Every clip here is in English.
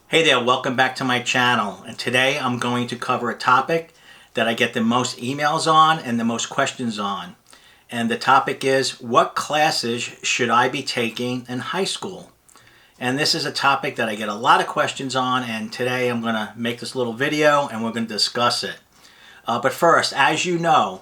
Hey there, welcome back to my channel, and today I'm going to cover a topic that I get the most emails on and the most questions on. And the topic is, what classes should I be taking in high school? And this is a topic that I get a lot of questions on, and today I'm going to make this little video and we're going to discuss it. But first, as you know,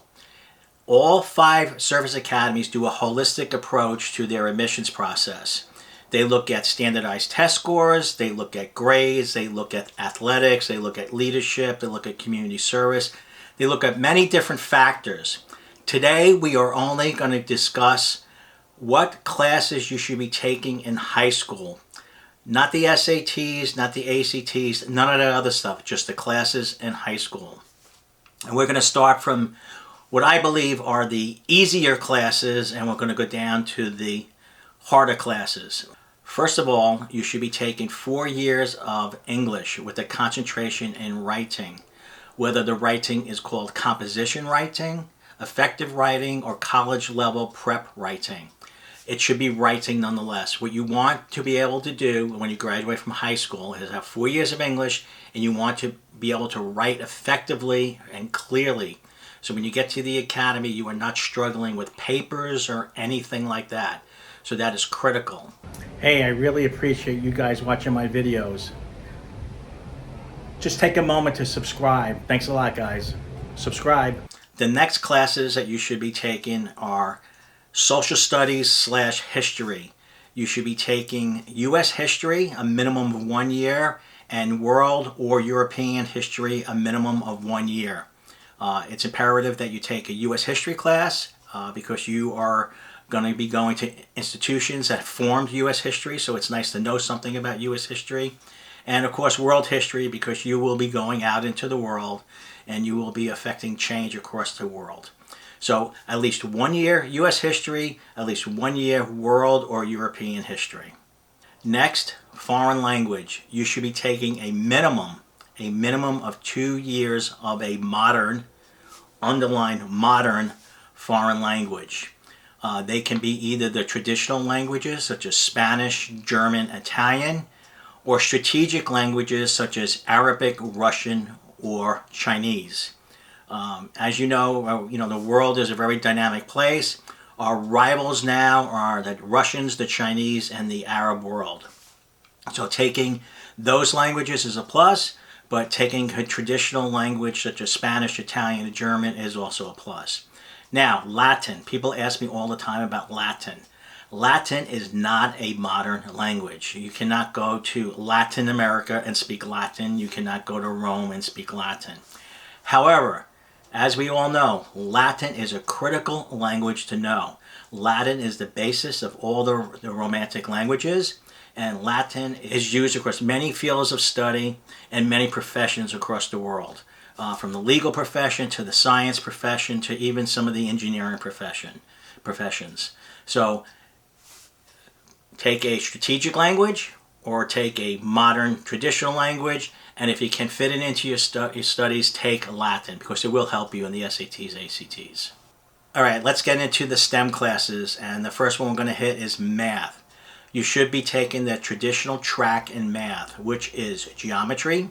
all 5 service academies do a holistic approach to their admissions process. They look at standardized test scores, they look at grades, they look at athletics, they look at leadership, they look at community service. They look at many different factors. Today we are only going to discuss what classes you should be taking in high school. Not the SATs, not the ACTs, none of that other stuff, just the classes in high school. And we're going to start from what I believe are the easier classes, and we're going to go down to the harder classes. First of all, you should be taking 4 years of English with a concentration in writing. Whether the writing is called composition writing, effective writing, or college level prep writing. It should be writing nonetheless. What you want to be able to do when you graduate from high school is have 4 years of English, and you want to be able to write effectively and clearly. So when you get to the academy, you are not struggling with papers or anything like that. So that is critical. Hey, I really appreciate you guys watching my videos. Just take a moment to subscribe. Thanks a lot, guys. Subscribe. The next classes that you should be taking are social studies / history. You should be taking U.S. history, a minimum of 1 year, and world or European history, a minimum of 1 year. It's imperative that you take a U.S. history class because you are going to be going to institutions that formed U.S. history, so it's nice to know something about U.S. history. And of course world history, because you will be going out into the world and you will be affecting change across the world. So at least 1 year U.S. history, at least 1 year world or European history. Next, foreign language. You should be taking a minimum of 2 years of a modern, underline modern, foreign language. They can be either the traditional languages such as Spanish, German, Italian, or strategic languages such as Arabic, Russian, or Chinese. As you know, the world is a very dynamic place. Our rivals now are the Russians, the Chinese, and the Arab world. So taking those languages is a plus, but taking a traditional language such as Spanish, Italian, and German is also a plus. Now, Latin. People ask me all the time about Latin. Latin is not a modern language. You cannot go to Latin America and speak Latin. You cannot go to Rome and speak Latin. However, as we all know, Latin is a critical language to know. Latin is the basis of all the Romantic languages, and Latin is used across many fields of study and many professions across the world. From the legal profession to the science profession to even some of the engineering professions. So take a strategic language or take a modern traditional language, and if you can fit it into your studies, take Latin, because it will help you in the SATs, ACTs. Alright, let's get into the STEM classes, and the first one we're going to hit is math. You should be taking the traditional track in math, which is geometry,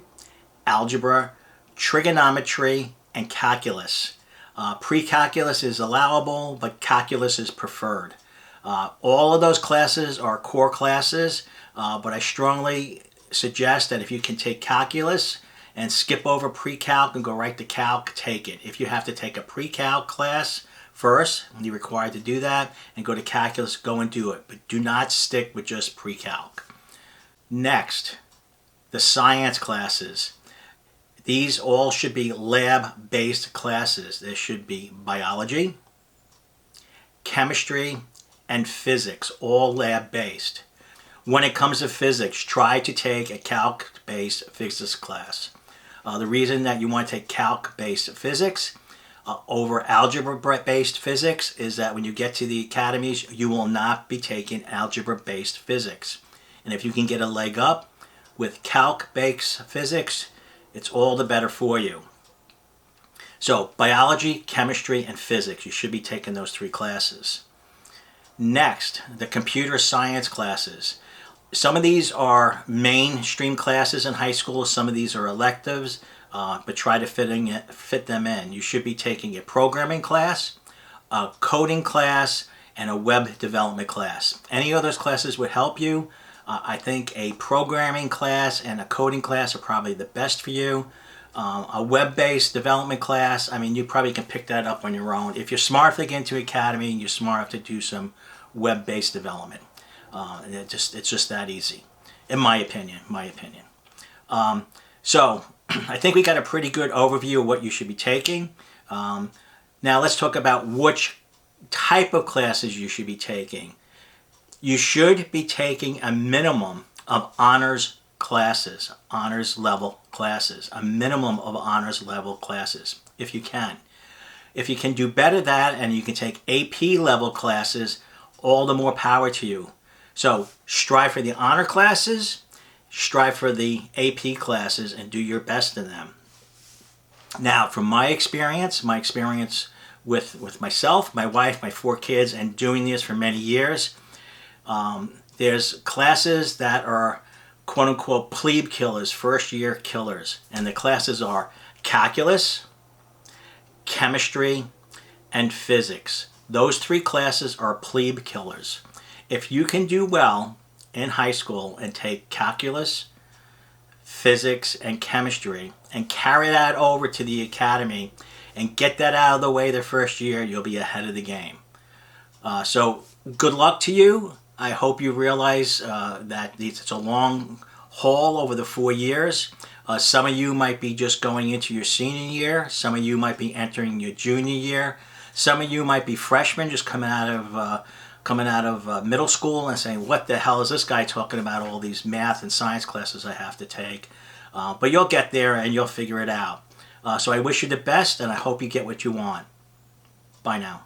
algebra, trigonometry, and calculus. Pre-calculus is allowable, but calculus is preferred. All of those classes are core classes, but I strongly suggest that if you can take calculus and skip over pre-calc and go right to calc, take it. If you have to take a pre-calc class first, you're required to do that, and go to calculus, go and do it. But do not stick with just pre-calc. Next, the science classes. These all should be lab-based classes. There should be biology, chemistry, and physics, all lab-based. When it comes to physics, try to take a calc-based physics class. The reason that you want to take calc-based physics over algebra-based physics is that when you get to the academies, you will not be taking algebra-based physics. And if you can get a leg up with calc-based physics, it's all the better for you. So biology, chemistry, and physics, you should be taking those 3 classes. Next, the computer science classes. Some of these are mainstream classes in high school. Some of these are electives, but try to fit them in. You should be taking a programming class, a coding class, and a web development class. Any of those classes would help you. I think a programming class and a coding class are probably the best for you. A web-based development class, I mean, you probably can pick that up on your own. If you're smart enough to get into Academy, you're smart enough to do some web-based development. It's just that easy, in my opinion. So I think we got a pretty good overview of what you should be taking. Now let's talk about which type of classes you should be taking. You should be taking a minimum of honors classes, honors level classes, a minimum of honors level classes, if you can. If you can do better than that and you can take AP level classes, all the more power to you. So strive for the honor classes, strive for the AP classes, and do your best in them. Now, from my experience with myself, my wife, my 4 kids, and doing this for many years, there's classes that are quote-unquote plebe killers, first-year killers. And the classes are calculus, chemistry, and physics. Those 3 classes are plebe killers. If you can do well in high school and take calculus, physics, and chemistry and carry that over to the academy and get that out of the way the first year, you'll be ahead of the game. So good luck to you. I hope you realize that it's a long haul over the 4 years. Some of you might be just going into your senior year. Some of you might be entering your junior year. Some of you might be freshmen just coming out of middle school and saying, what the hell is this guy talking about, all these math and science classes I have to take? But you'll get there and you'll figure it out. So I wish you the best, and I hope you get what you want. Bye now.